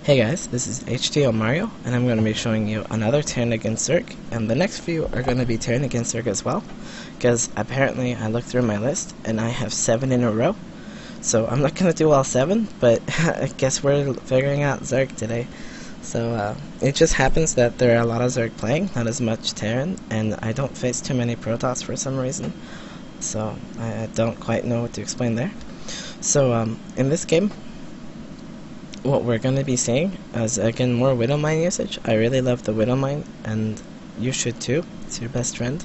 Hey guys, this is HTOMario, and I'm going to be showing you another turn against Zerg, and the next few are going to be turn against Zerg as well, because apparently I looked through my list, and I have 7 in a row, so I'm not going to do all 7, but I guess we're figuring out Zerg today. So it just happens that there are a lot of Zerg playing, not as much Terran, and I don't face too many Protoss for some reason, so I don't quite know what to explain there. So in this game, what we're going to be seeing is, again, more Widowmine usage. I really love the Widowmine, and you should too. It's your best friend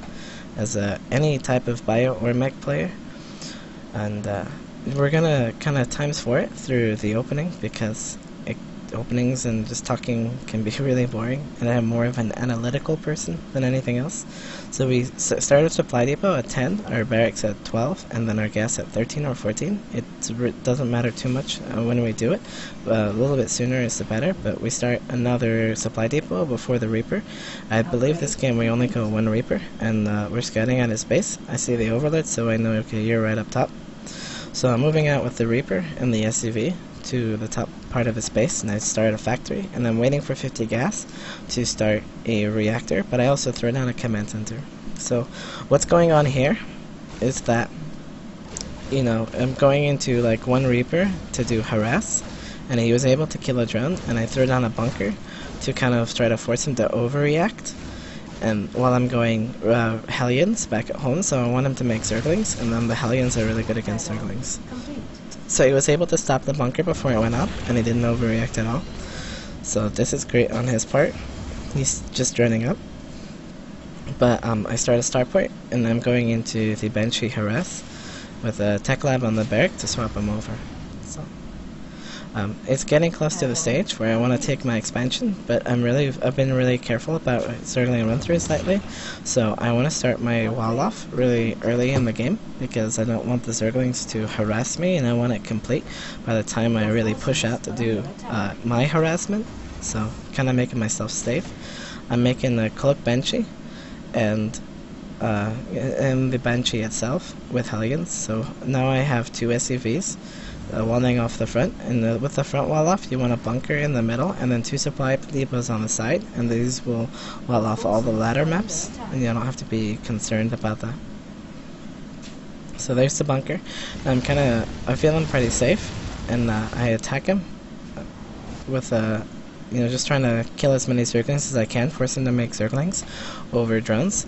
as any type of bio or mech player. And we're going to kind of ×4 it through the opening, because openings and just talking can be really boring, and I'm more of an analytical person than anything else. So we start our supply depot at 10, our barracks at 12, and then our gas at 13 or 14. It doesn't matter too much when we do it. A little bit sooner is the better, but we start another supply depot before the Reaper. I believe this game we only go 1 Reaper, and we're scouting at his base. I see the overlord, so I know, okay, you're right up top. So I'm moving out with the Reaper and the SUV to the top part of his base, and I start a factory, and I'm waiting for 50 gas to start a reactor, but I also throw down a command center. So what's going on here is that, you know, I'm going into like 1 Reaper to do harass, and he was able to kill a drone, and I throw down a bunker to kind of try to force him to overreact. And while I'm going Hellions back at home, so I want him to make Zerglings, and then the Hellions are really good against Zerglings. So he was able to stop the bunker before it went up, and he didn't overreact at all. So this is great on his part. He's just running up. But I start a starport, and I'm going into the Banshee harass with a tech lab on the barrack to swap him over. So it's getting close to the stage where I want to take my expansion, but I've been really careful about Zergling run-throughs lately, so I want to start my wall off really early in the game, because I don't want the Zerglings to harass me, and I want it complete by the time I really push out to do my harassment, so kind of making myself safe. I'm making a cloak Banshee, and the Banshee itself with Hellions, so now I have 2 SUVs. Walling off the front, and with the front wall off, you want a bunker in the middle, and then 2 supply depots on the side, and these will wall off all the ladder maps, and you don't have to be concerned about that. So there's the bunker. I'm feeling pretty safe, and I attack him with just trying to kill as many Zerglings as I can, force him to make Zerglings over drones,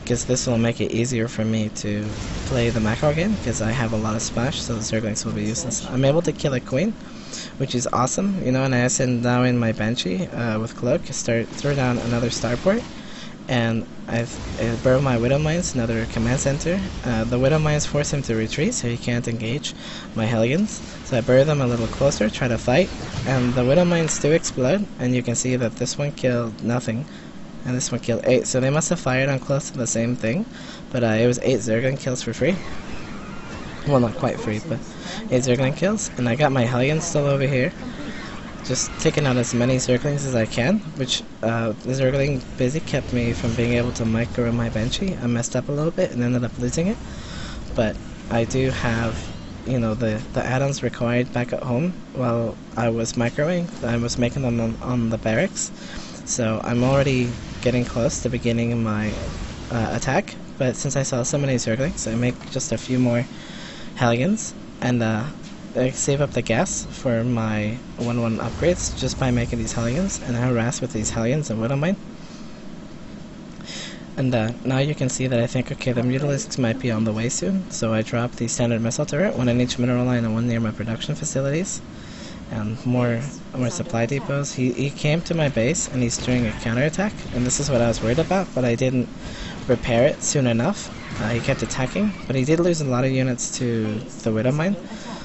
because this will make it easier for me to play the macro game, because I have a lot of splash, so the Zerglings will be useless. I'm able to kill a queen, which is awesome, you know, and I send now in my Banshee with Cloak, throw down another starport, and I burrow my Widow Mines, another command center. The Widow Mines force him to retreat, so he can't engage my Hellions. So I burrow them a little closer, try to fight, and the Widow Mines do explode, and you can see that this one killed nothing, and this one killed 8. So they must have fired on close to the same thing, but it was 8 Zergling kills for free. Well, not quite free, but 8 Zergling kills, and I got my Hellions still over here, just taking out as many Zerglings as I can, which the Zergling busy kept me from being able to micro my Banshee. I messed up a little bit and ended up losing it, but I do have, you know, the add-ons required back at home while I was microing. I was making them on the barracks, so I'm already getting close to beginning my attack, but since I saw so many Zerglings, I make just a few more Hellions, and I save up the gas for my 1-1 upgrades just by making these Hellions, and I harass with these Hellions and Widowmine. And now you can see that I think, okay, the Mutalisks might be on the way soon, so I drop the standard missile turret, 1 in each mineral line and 1 near my production facilities, and more supply depots. He came to my base, and he's doing a counterattack, and this is what I was worried about, but I didn't repair it soon enough. He kept attacking, but he did lose a lot of units to the Widowmine.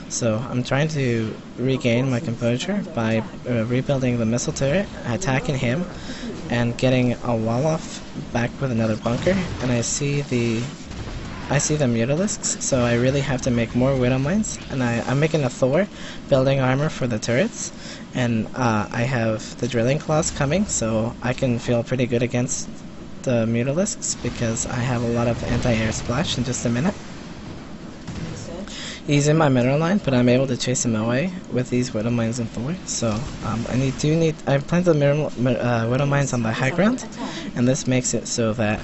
So I'm trying to regain my composure by rebuilding the missile turret, attacking him, and getting a wall off back with another bunker. And I see the Mutalisks, so I really have to make more Widow Mines. And I'm making a Thor, building armor for the turrets, and I have the drilling claws coming, so I can feel pretty good against the Mutalisks because I have a lot of anti-air splash in just a minute. He's in my mineral line, but I'm able to chase him away with these Widow Mines and Thor. So I planted the Widow Mines on the high ground, and this makes it so that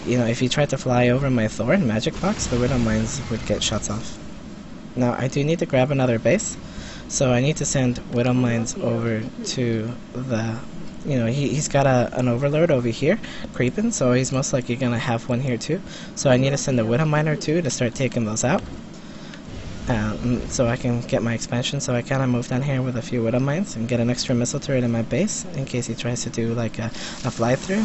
if he tried to fly over my Thor and Magic Box, the Widow Mines would get shots off. Now I do need to grab another base, so I need to send Widow Mines over to the. He's got an Overlord over here creeping, so he's most likely gonna have one here too. So I need to send a Widow Mine or two to start taking those out. So I can get my expansion, so I kind of move down here with a few Widow Mines and get an extra missile turret in my base in case he tries to do like a fly-through.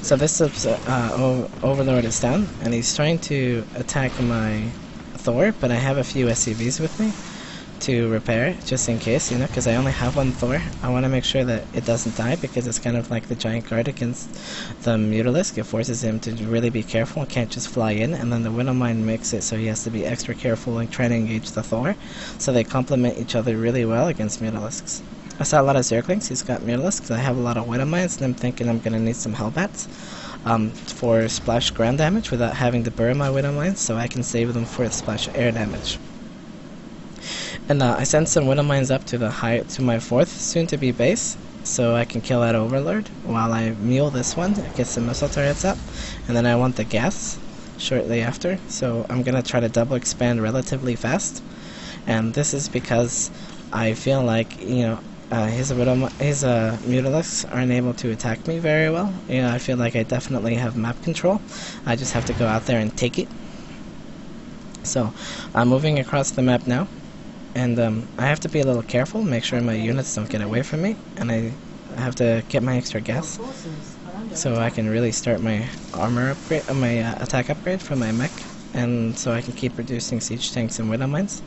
So this Overlord is down, and he's trying to attack my Thor, but I have a few SCVs with me to repair it, just in case, because I only have one Thor. I want to make sure that it doesn't die, because it's kind of like the giant guard against the Mutalisk. It forces him to really be careful and can't just fly in, and then the Widow Mine makes it so he has to be extra careful and try to engage the Thor. So they complement each other really well against Mutalisks. I saw a lot of Zerglings. He's got Mutalisks. I have a lot of Widow Mines, and I'm thinking I'm going to need some Hellbats for splash ground damage without having to burn my Widow Mines, so I can save them for splash air damage. And I sent some Widow Mines up to my 4th soon-to-be base, so I can kill that Overlord while I mule this one, get some missile turrets up, and then I want the gas shortly after, so I'm going to try to double expand relatively fast. And this is because I feel like, his Mutalisks aren't able to attack me very well. I feel like I definitely have map control. I just have to go out there and take it. So I'm moving across the map now. And I have to be a little careful, make sure my units don't get away from me, and I have to get my extra gas so I can really start my armor upgrade, my attack upgrade for my mech, and so I can keep reducing siege tanks and Widow Mines.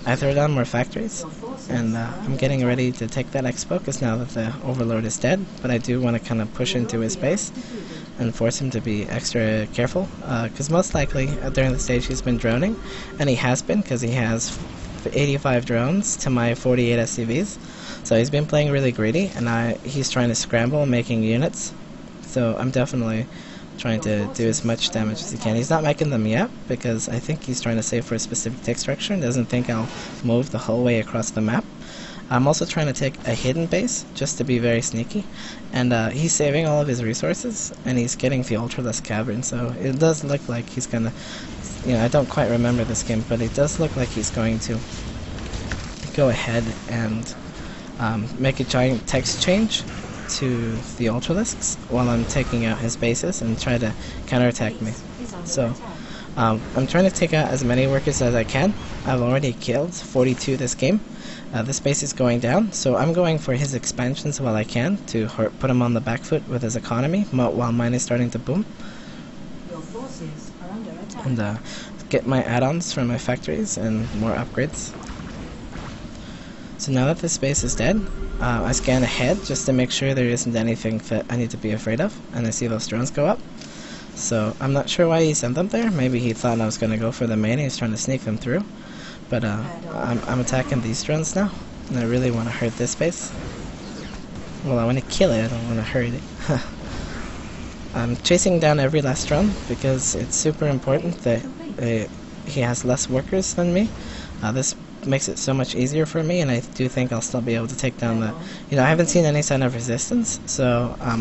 I throw down more factories, and I'm getting ready to take that expo, because now that the Overlord is dead, but I do want to kind of push into his base and force him to be extra careful, because most likely during the stage he's been droning, and he has been, because he has 85 drones to my 48 SCVs, so he's been playing really greedy, and he's trying to scramble making units, so I'm definitely trying to do as much damage as he can. He's not making them yet, because I think he's trying to save for a specific tick structure and doesn't think I'll move the whole way across the map. I'm also trying to take a hidden base, just to be very sneaky, and he's saving all of his resources, and he's getting the Ultralisk Cavern, so it does look like he's gonna, I don't quite remember this game, but it does look like he's going to go ahead and make a giant text change to the Ultralisks while I'm taking out his bases and try to counterattack me. So I'm trying to take out as many workers as I can. I've already killed 42 this game. This base is going down, so I'm going for his expansions while I can to put him on the back foot with his economy while mine is starting to boom. And get my add-ons from my factories and more upgrades. So now that this base is dead, I scan ahead just to make sure there isn't anything that I need to be afraid of, and I see those drones go up. So I'm not sure why he sent them there. Maybe he thought I was going to go for the main and he's trying to sneak them through. But I'm attacking these drones now, and I really want to hurt this base. Well, I want to kill it, I don't want to hurt it. I'm chasing down every last drone because it's super important that he has less workers than me. This makes it so much easier for me, and I do think I'll still be able to take down the... I haven't seen any sign of resistance, so I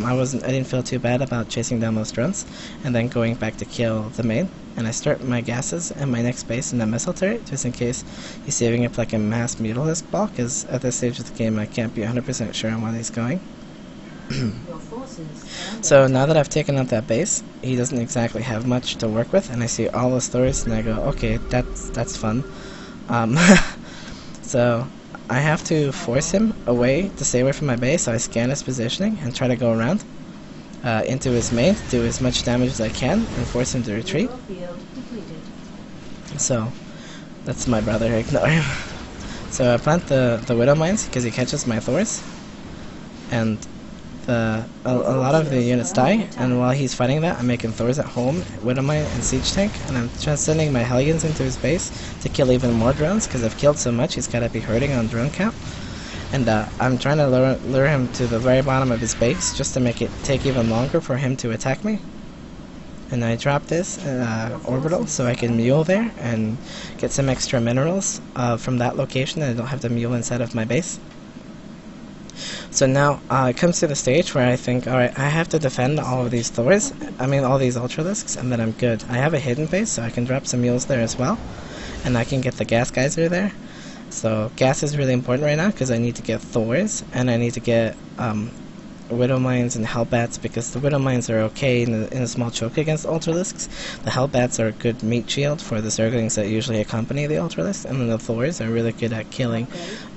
didn't feel too bad about chasing down those drones, and then going back to kill the main. And I start my gases and my next base in the missile turret, just in case he's saving up like a mass Mutalisk ball, because at this stage of the game I can't be 100% sure on where he's going. So now that I've taken out that base, he doesn't exactly have much to work with, and I see all those Thors, and I go, okay, that's fun. So I have to force him away to stay away from my base, so I scan his positioning and try to go around into his main, do as much damage as I can, and force him to retreat. So that's my brother, ignore him. So I plant the Widow Mines because he catches my Thors, and a lot of the units die, and while he's fighting that, I'm making Thors at home, Widow Mine, and Siege Tank, and I'm sending my Hellions into his base to kill even more drones, because I've killed so much, he's got to be hurting on drone count. And I'm trying to lure him to the very bottom of his base, just to make it take even longer for him to attack me. and I drop this orbital so I can mule there and get some extra minerals from that location, and I don't have to mule inside of my base. So now it comes to the stage where I think, alright, I have to defend all of these Thors, all these Ultralisks, and then I'm good. I have a hidden base, so I can drop some mules there as well, and I can get the gas geyser there. So gas is really important right now because I need to get Thors, and I need to get Widow Mines and Hellbats, because the Widow Mines are okay in a small choke against Ultralisks. The Hellbats are a good meat shield for the Zerglings that usually accompany the Ultralisks, and then the Thors are really good at killing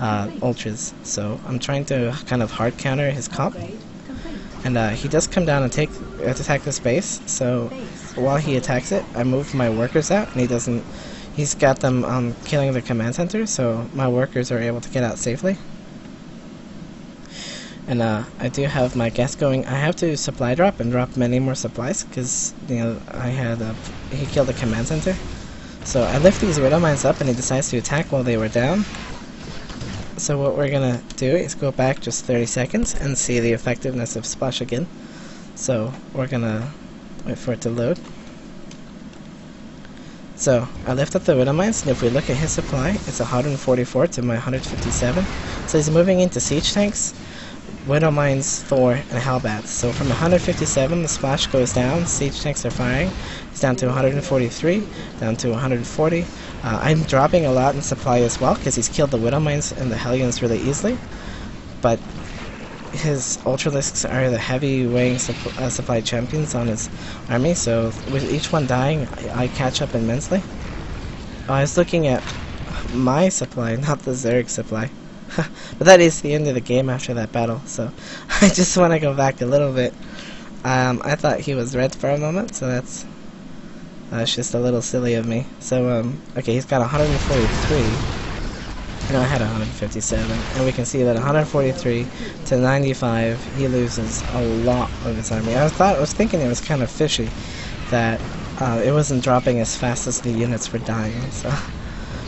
Ultras. So I'm trying to kind of hard counter his comp, and he does come down and attack this base. So while he attacks it, I move my workers out, and he doesn't. He's got them killing the command center, so my workers are able to get out safely. And I do have my gas going. I have to supply drop and drop many more supplies because he killed the command center. So I lift these Widow Mines up, and he decides to attack while they were down. So what we're gonna do is go back just 30 seconds and see the effectiveness of Splash again. So we're gonna wait for it to load. So I lift up the Widow Mines, and if we look at his supply, it's 144 to my 157. So he's moving into siege tanks, Widow Mines, Thor, and Hellbats. So from 157, the Splash goes down, siege tanks are firing. It's down to 143, down to 140. I'm dropping a lot in supply as well, because he's killed the Widow Mines and the Hellions really easily. But his Ultralisks are the heavy weighing supply champions on his army, so with each one dying, I catch up immensely. I was looking at my supply, not the Zerg supply. But that is the end of the game after that battle, so I just want to go back a little bit. I thought he was red for a moment, so that's just a little silly of me. So, okay, he's got 143, and I had 157, and we can see that 143 to 95, he loses a lot of his army. I was thinking it was kind of fishy that it wasn't dropping as fast as the units were dying, so...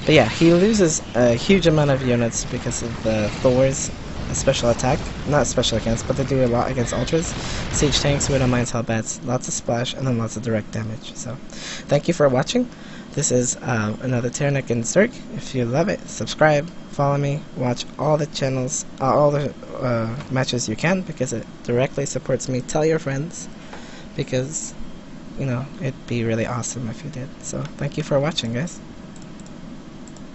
But yeah, he loses a huge amount of units because of the Thor's special attack. Not special against, but they do a lot against Ultras. Siege tanks, Widow Mines, Hellbats, lots of splash, and then lots of direct damage. So, thank you for watching. This is another Tyrannic and Zerg. If you love it, subscribe, follow me, watch all the channels, all the matches you can, because it directly supports me. Tell your friends, because, it'd be really awesome if you did. So, thank you for watching, guys.